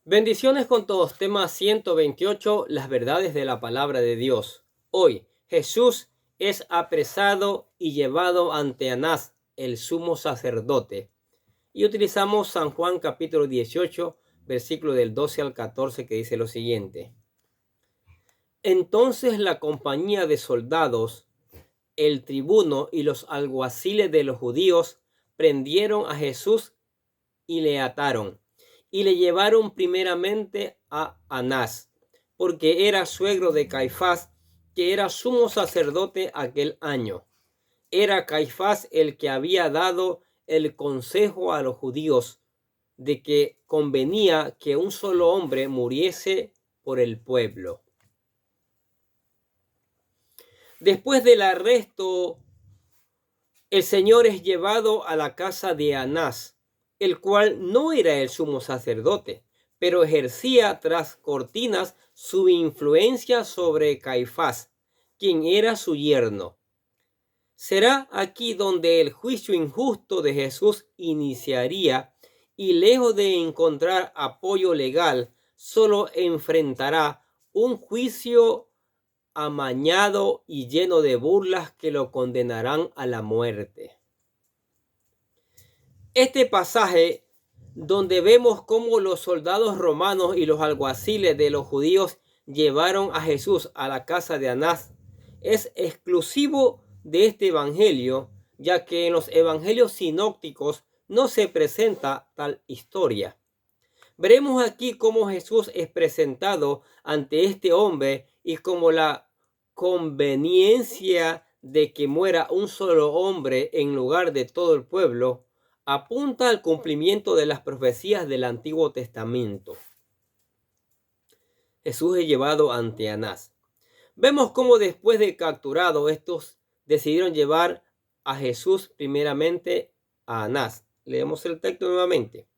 Bendiciones con todos. Tema 128. Las verdades de la palabra de Dios. Hoy, Jesús es apresado y llevado ante Anás, el sumo sacerdote. Y utilizamos San Juan capítulo 18, versículo del 12 al 14, que dice lo siguiente. Entonces la compañía de soldados, el tribuno y los alguaciles de los judíos prendieron a Jesús y le ataron. Y le llevaron primeramente a Anás, porque era suegro de Caifás, que era sumo sacerdote aquel año. Era Caifás el que había dado el consejo a los judíos de que convenía que un solo hombre muriese por el pueblo. Después del arresto, el Señor es llevado a la casa de Anás, el cual no era el sumo sacerdote, pero ejercía tras cortinas su influencia sobre Caifás, quien era su yerno. Será aquí donde el juicio injusto de Jesús iniciaría, y lejos de encontrar apoyo legal, solo enfrentará un juicio amañado y lleno de burlas que lo condenarán a la muerte. Este pasaje, donde vemos cómo los soldados romanos y los alguaciles de los judíos llevaron a Jesús a la casa de Anás, es exclusivo de este evangelio, ya que en los evangelios sinópticos no se presenta tal historia. Veremos aquí cómo Jesús es presentado ante este hombre y cómo la conveniencia de que muera un solo hombre en lugar de todo el pueblo apunta al cumplimiento de las profecías del Antiguo Testamento. Jesús es llevado ante Anás. Vemos cómo después de capturado, estos decidieron llevar a Jesús primeramente a Anás. Leemos el texto nuevamente.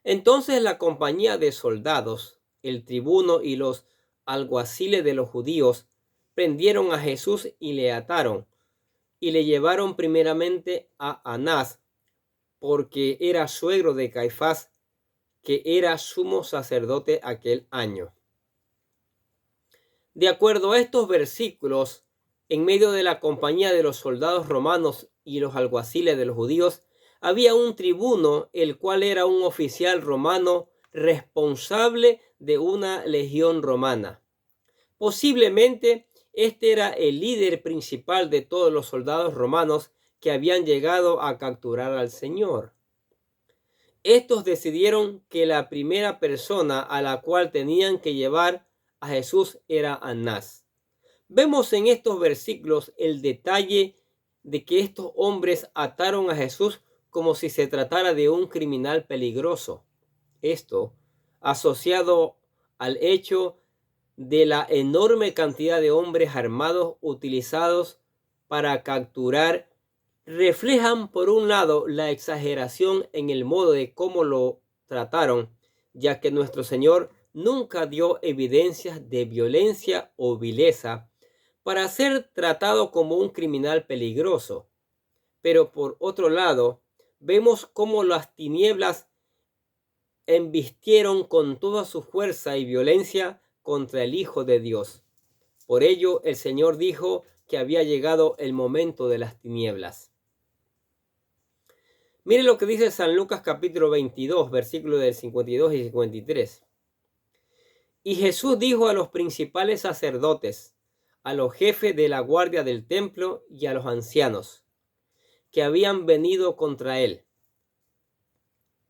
Entonces la compañía de soldados, el tribuno y los alguaciles de los judíos prendieron a Jesús y le ataron, y le llevaron primeramente a Anás, porque era suegro de Caifás, que era sumo sacerdote aquel año. De acuerdo a estos versículos, en medio de la compañía de los soldados romanos y los alguaciles de los judíos, había un tribuno, el cual era un oficial romano responsable de una legión romana. Posiblemente este era el líder principal de todos los soldados romanos que habían llegado a capturar al Señor. Estos decidieron que la primera persona a la cual tenían que llevar a Jesús era Anás. Vemos en estos versículos el detalle de que estos hombres ataron a Jesús como si se tratara de un criminal peligroso. Esto asociado al hecho de la enorme cantidad de hombres armados utilizados para capturar, reflejan por un lado la exageración en el modo de cómo lo trataron, ya que nuestro Señor nunca dio evidencias de violencia o vileza para ser tratado como un criminal peligroso. Pero por otro lado, vemos cómo las tinieblas embistieron con toda su fuerza y violencia contra el Hijo de Dios. Por ello, el Señor dijo que había llegado el momento de las tinieblas. Mire lo que dice San Lucas capítulo 22, versículos del 52 y 53. Y Jesús dijo a los principales sacerdotes, a los jefes de la guardia del templo y a los ancianos que habían venido contra él: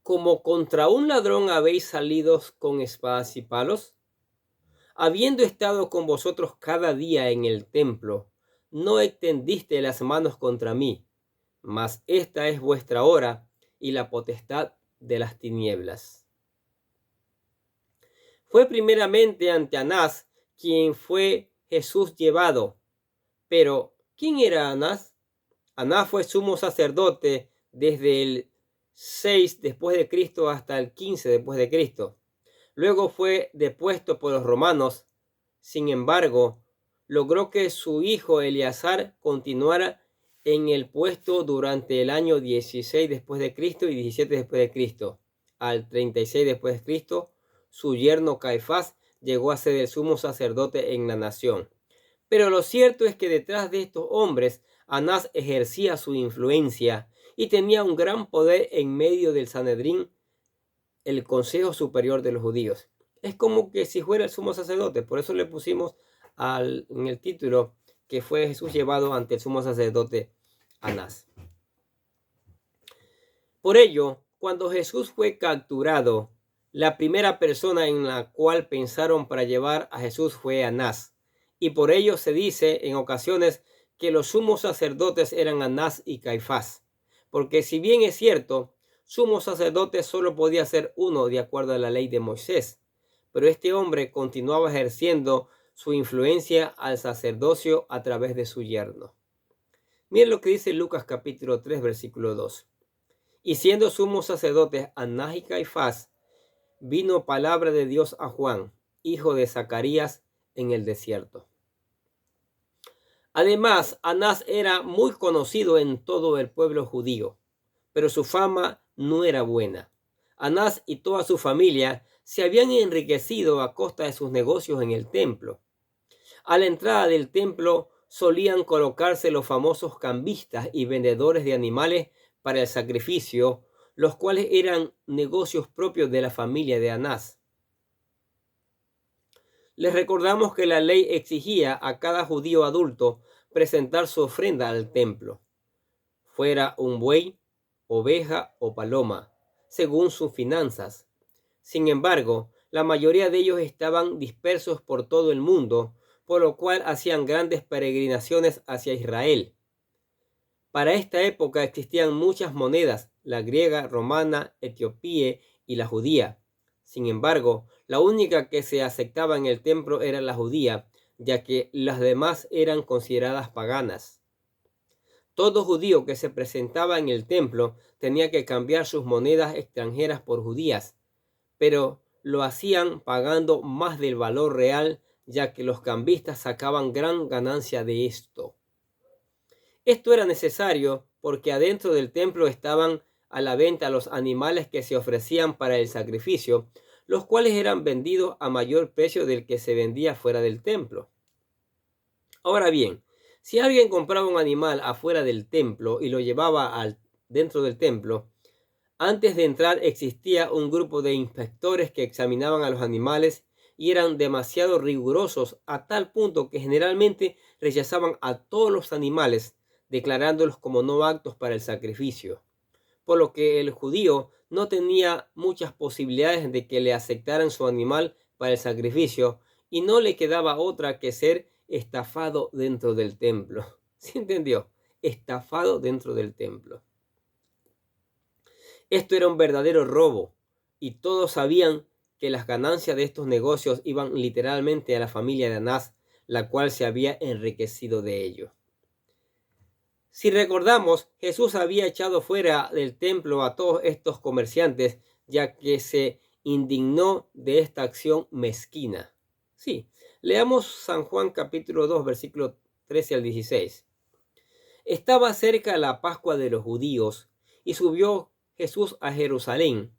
¿como contra un ladrón habéis salido con espadas y palos? Habiendo estado con vosotros cada día en el templo, no extendiste las manos contra mí, mas esta es vuestra hora y la potestad de las tinieblas. Fue primeramente ante Anás quien fue Jesús llevado. Pero, ¿quién era Anás? Anás fue sumo sacerdote desde el 6 después de Cristo hasta el 15 después de Cristo. Luego fue depuesto por los romanos. Sin embargo, logró que su hijo Eleazar continuara en el puesto durante el año 16 después de Cristo y 17 después de Cristo. Al 36 después de Cristo, su yerno Caifás llegó a ser el sumo sacerdote en la nación. Pero lo cierto es que detrás de estos hombres, Anás ejercía su influencia y tenía un gran poder en medio del Sanedrín, el Consejo Superior de los Judíos. Es como que si fuera el sumo sacerdote, por eso le pusimos en el título que fue Jesús llevado ante el sumo sacerdote Anás. Por ello, cuando Jesús fue capturado, la primera persona en la cual pensaron para llevar a Jesús fue Anás. Y por ello se dice en ocasiones que los sumos sacerdotes eran Anás y Caifás. Porque si bien es cierto, sumo sacerdote solo podía ser uno de acuerdo a la ley de Moisés, pero este hombre continuaba ejerciendo su influencia al sacerdocio a través de su yerno. Miren lo que dice Lucas capítulo 3, versículo 2. Y siendo sumos sacerdotes Anás y Caifás, vino palabra de Dios a Juan, hijo de Zacarías, en el desierto. Además, Anás era muy conocido en todo el pueblo judío, pero su fama no era buena. Anás y toda su familia se habían enriquecido a costa de sus negocios en el templo. A la entrada del templo solían colocarse los famosos cambistas y vendedores de animales para el sacrificio, los cuales eran negocios propios de la familia de Anás. Les recordamos que la ley exigía a cada judío adulto presentar su ofrenda al templo, fuera un buey, oveja o paloma, según sus finanzas. Sin embargo, la mayoría de ellos estaban dispersos por todo el mundo, por lo cual hacían grandes peregrinaciones hacia Israel. Para esta época existían muchas monedas, la griega, romana, etiopía y la judía. Sin embargo, la única que se aceptaba en el templo era la judía, ya que las demás eran consideradas paganas. Todo judío que se presentaba en el templo tenía que cambiar sus monedas extranjeras por judías, pero lo hacían pagando más del valor real, ya que los cambistas sacaban gran ganancia de esto. Esto era necesario porque adentro del templo estaban a la venta los animales que se ofrecían para el sacrificio, los cuales eran vendidos a mayor precio del que se vendía fuera del templo. Ahora bien, si alguien compraba un animal afuera del templo y lo llevaba dentro del templo, antes de entrar existía un grupo de inspectores que examinaban a los animales y eran demasiado rigurosos a tal punto que generalmente rechazaban a todos los animales, declarándolos como no aptos para el sacrificio, por lo que el judío no tenía muchas posibilidades de que le aceptaran su animal para el sacrificio y no le quedaba otra que ser estafado dentro del templo. ¿Sí entendió? Estafado dentro del templo. Esto era un verdadero robo y todos sabían que las ganancias de estos negocios iban literalmente a la familia de Anás, la cual se había enriquecido de ello. Si recordamos, Jesús había echado fuera del templo a todos estos comerciantes, ya que se indignó de esta acción mezquina. Sí, leamos San Juan capítulo 2, versículos 13 al 16. Estaba cerca la Pascua de los judíos y subió Jesús a Jerusalén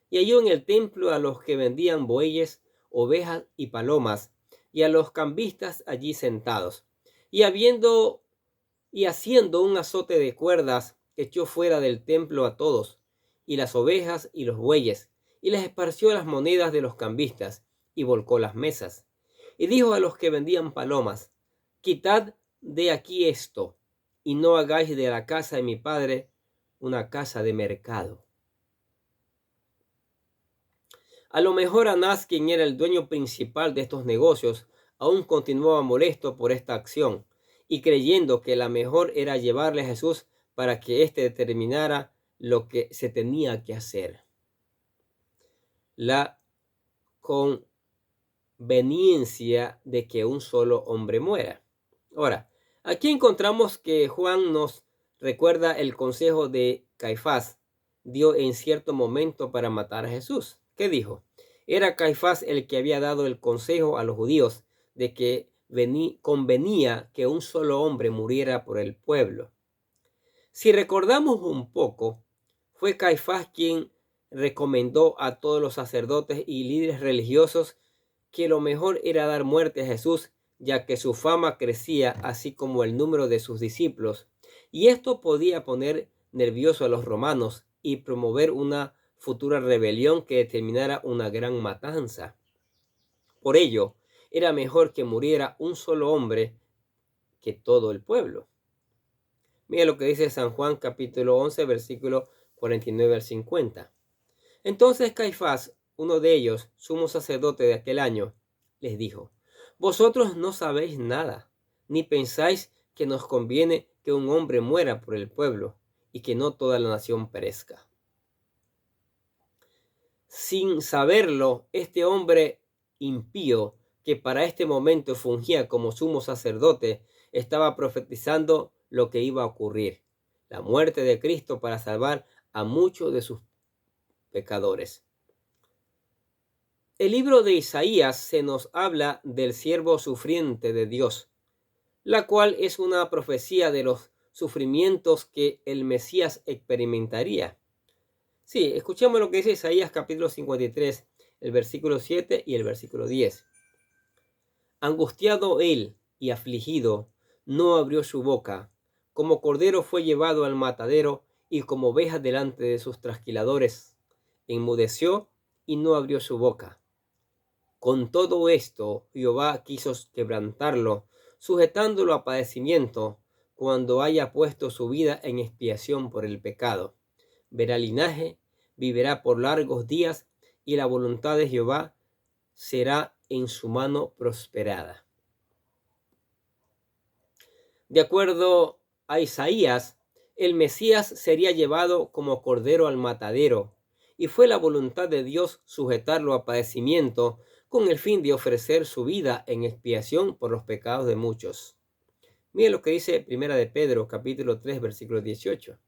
y halló en el templo a los que vendían bueyes, ovejas y palomas y a los cambistas allí sentados. Y haciendo un azote de cuerdas, echó fuera del templo a todos, y las ovejas y los bueyes, y les esparció las monedas de los cambistas, y volcó las mesas. Y dijo a los que vendían palomas: quitad de aquí esto, y no hagáis de la casa de mi padre una casa de mercado. A lo mejor Anás, quien era el dueño principal de estos negocios, aún continuaba molesto por esta acción, y creyendo que la mejor era llevarle a Jesús para que éste determinara lo que se tenía que hacer. La conveniencia de que un solo hombre muera. Ahora, aquí encontramos que Juan nos recuerda el consejo de Caifás dio en cierto momento para matar a Jesús. ¿Qué dijo? Era Caifás el que había dado el consejo a los judíos de que convenía que un solo hombre muriera por el pueblo. Si recordamos un poco, fue Caifás quien recomendó a todos los sacerdotes y líderes religiosos que lo mejor era dar muerte a Jesús, ya que su fama crecía, así como el número de sus discípulos, y esto podía poner nervioso a los romanos y promover una futura rebelión que determinara una gran matanza. Por ello, era mejor que muriera un solo hombre que todo el pueblo. Mira lo que dice San Juan capítulo 11, versículo 49 al 50. Entonces Caifás, uno de ellos, sumo sacerdote de aquel año, les dijo: vosotros no sabéis nada, ni pensáis que nos conviene que un hombre muera por el pueblo y que no toda la nación perezca. Sin saberlo, este hombre impío, que para este momento fungía como sumo sacerdote, estaba profetizando lo que iba a ocurrir: la muerte de Cristo para salvar a muchos de sus pecadores. El libro de Isaías se nos habla del siervo sufriente de Dios, la cual es una profecía de los sufrimientos que el Mesías experimentaría. Sí, escuchemos lo que dice Isaías capítulo 53, el versículo 7 y el versículo 10. Angustiado él y afligido, no abrió su boca. Como cordero fue llevado al matadero, y como oveja delante de sus trasquiladores. Enmudeció y no abrió su boca. Con todo esto, Jehová quiso quebrantarlo, sujetándolo a padecimiento, cuando haya puesto su vida en expiación por el pecado. Verá linaje, vivirá por largos días, y la voluntad de Jehová será en su mano prosperada. De acuerdo a Isaías, el Mesías sería llevado como cordero al matadero, y fue la voluntad de Dios sujetarlo a padecimiento con el fin de ofrecer su vida en expiación por los pecados de muchos. Mire lo que dice Primera de Pedro, capítulo 3, versículo 18.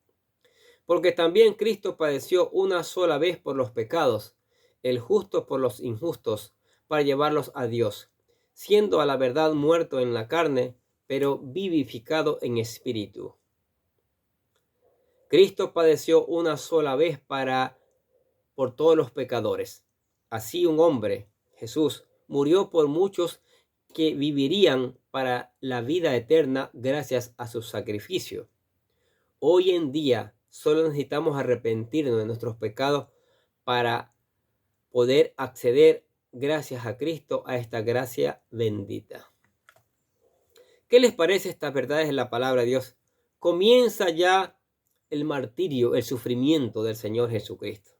Porque también Cristo padeció una sola vez por los pecados, el justo por los injustos, para llevarlos a Dios, siendo a la verdad muerto en la carne, pero vivificado en espíritu. Cristo padeció una sola vez por todos los pecadores. Así un hombre, Jesús, murió por muchos que vivirían para la vida eterna gracias a su sacrificio. Hoy en día solo necesitamos arrepentirnos de nuestros pecados para poder acceder, gracias a Cristo, a esta gracia bendita. ¿Qué les parece estas verdades de la palabra de Dios? Comienza ya el martirio, el sufrimiento del Señor Jesucristo.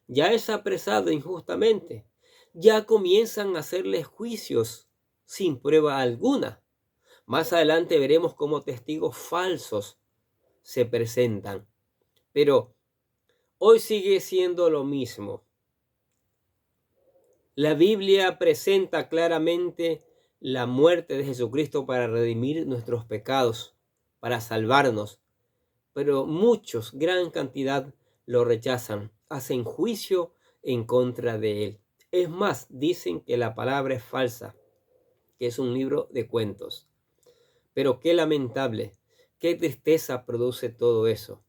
Ya es apresado injustamente. Ya comienzan a hacerle juicios sin prueba alguna. Más adelante veremos cómo testigos falsos se presentan. Pero hoy sigue siendo lo mismo. La Biblia presenta claramente la muerte de Jesucristo para redimir nuestros pecados, para salvarnos. Pero muchos, gran cantidad, lo rechazan, hacen juicio en contra de él. Es más, dicen que la palabra es falsa, que es un libro de cuentos. Pero qué lamentable, qué tristeza produce todo eso,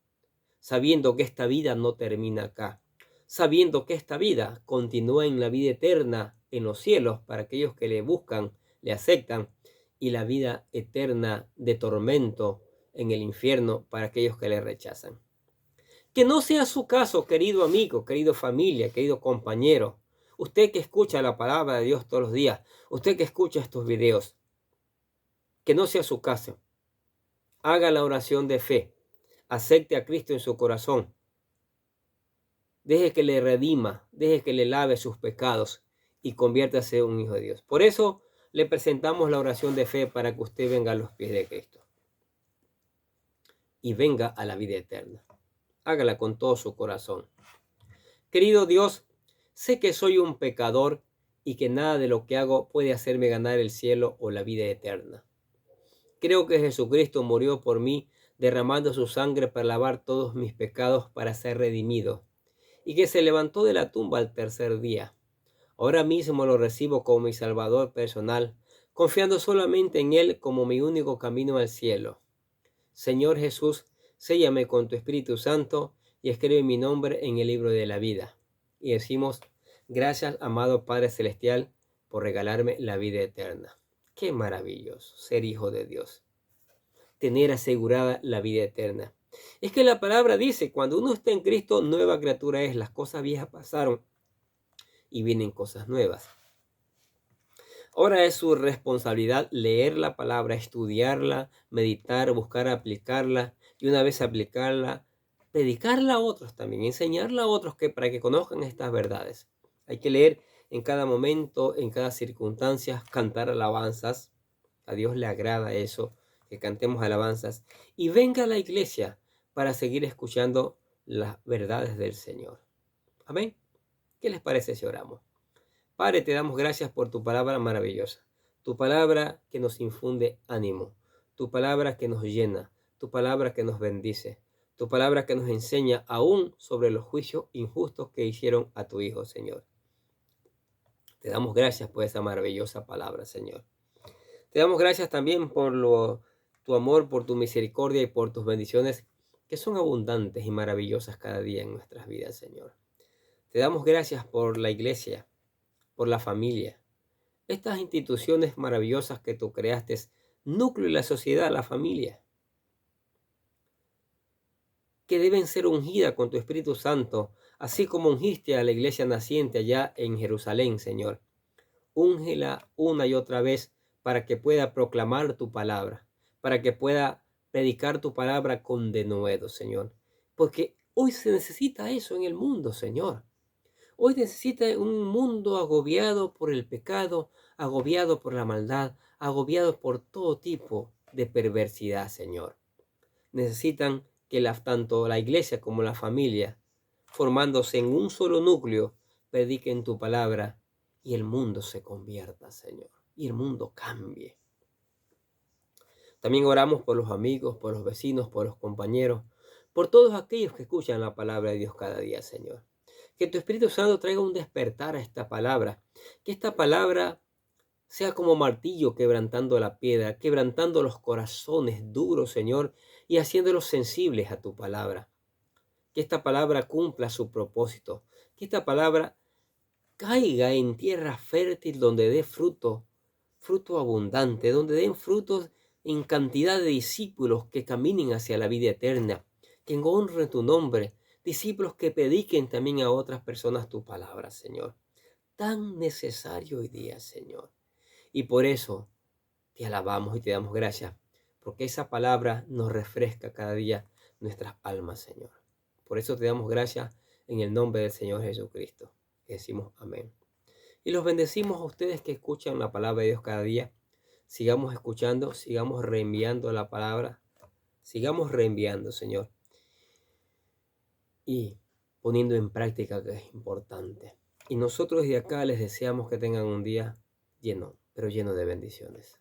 sabiendo que esta vida no termina acá, sabiendo que esta vida continúa en la vida eterna en los cielos para aquellos que le buscan, le aceptan, y la vida eterna de tormento en el infierno para aquellos que le rechazan. Que no sea su caso, querido amigo, querido familia, querido compañero, usted que escucha la palabra de Dios todos los días, usted que escucha estos videos, que no sea su caso. Haga la oración de fe, acepte a Cristo en su corazón, deje que le redima, deje que le lave sus pecados y conviértase en un hijo de Dios. Por eso le presentamos la oración de fe para que usted venga a los pies de Cristo y venga a la vida eterna. Hágala con todo su corazón. Querido Dios, sé que soy un pecador y que nada de lo que hago puede hacerme ganar el cielo o la vida eterna. Creo que Jesucristo murió por mí, derramando su sangre para lavar todos mis pecados para ser redimido, y que se levantó de la tumba al tercer día. Ahora mismo lo recibo como mi Salvador personal, confiando solamente en Él como mi único camino al cielo. Señor Jesús, séllame con tu Espíritu Santo y escribe mi nombre en el libro de la vida. y decimos: gracias, amado Padre Celestial, por regalarme la vida eterna. Qué maravilloso ser hijo de Dios, tener asegurada la vida eterna. Es que la palabra dice: cuando uno está en Cristo, nueva criatura es, las cosas viejas pasaron y vienen cosas nuevas. Ahora es su responsabilidad leer la palabra, estudiarla, meditar, buscar aplicarla, y una vez aplicarla, predicarla a otros también, enseñarla a otros para que conozcan estas verdades. Hay que leer en cada momento, en cada circunstancia, cantar alabanzas. A Dios le agrada eso, que cantemos alabanzas. Y venga a la iglesia para seguir escuchando las verdades del Señor. Amén. ¿Qué les parece si oramos? Padre, te damos gracias por tu palabra maravillosa, tu palabra que nos infunde ánimo, tu palabra que nos llena, tu palabra que nos bendice, tu palabra que nos enseña aún sobre los juicios injustos que hicieron a tu Hijo, Señor. Te damos gracias por esa maravillosa palabra, Señor. Te damos gracias también por tu amor, por tu misericordia y por tus bendiciones que son abundantes y maravillosas cada día en nuestras vidas, Señor. Te damos gracias por la iglesia, por la familia, estas instituciones maravillosas que tú creaste, núcleo de la sociedad, la familia, que deben ser ungidas con tu Espíritu Santo, así como ungiste a la iglesia naciente allá en Jerusalén, Señor. Úngela una y otra vez para que pueda proclamar tu palabra, para que pueda predicar tu palabra con denuedo, Señor. Porque hoy se necesita eso en el mundo, Señor. Hoy necesita un mundo agobiado por el pecado, agobiado por la maldad, agobiado por todo tipo de perversidad, Señor. Necesitan que tanto la iglesia como la familia, formándose en un solo núcleo, prediquen tu palabra y el mundo se convierta, Señor, y el mundo cambie. También oramos por los amigos, por los vecinos, por los compañeros, por todos aquellos que escuchan la palabra de Dios cada día, Señor. Que tu Espíritu Santo traiga un despertar a esta palabra. Que esta palabra sea como martillo quebrantando la piedra, quebrantando los corazones duros, Señor, y haciéndolos sensibles a tu palabra. Que esta palabra cumpla su propósito. Que esta palabra caiga en tierra fértil donde dé fruto, fruto abundante, donde den frutos en cantidad de discípulos que caminen hacia la vida eterna, que honren tu nombre, discípulos que prediquen también a otras personas tu palabra, Señor. Tan necesario hoy día, Señor. Y por eso te alabamos y te damos gracias, porque esa palabra nos refresca cada día nuestras almas, Señor. Por eso te damos gracias en el nombre del Señor Jesucristo. Decimos amén. Y los bendecimos a ustedes que escuchan la palabra de Dios cada día. Sigamos escuchando, sigamos reenviando la palabra, sigamos reenviando, Señor, y poniendo en práctica que es importante. Y nosotros desde acá les deseamos que tengan un día lleno, pero lleno de bendiciones.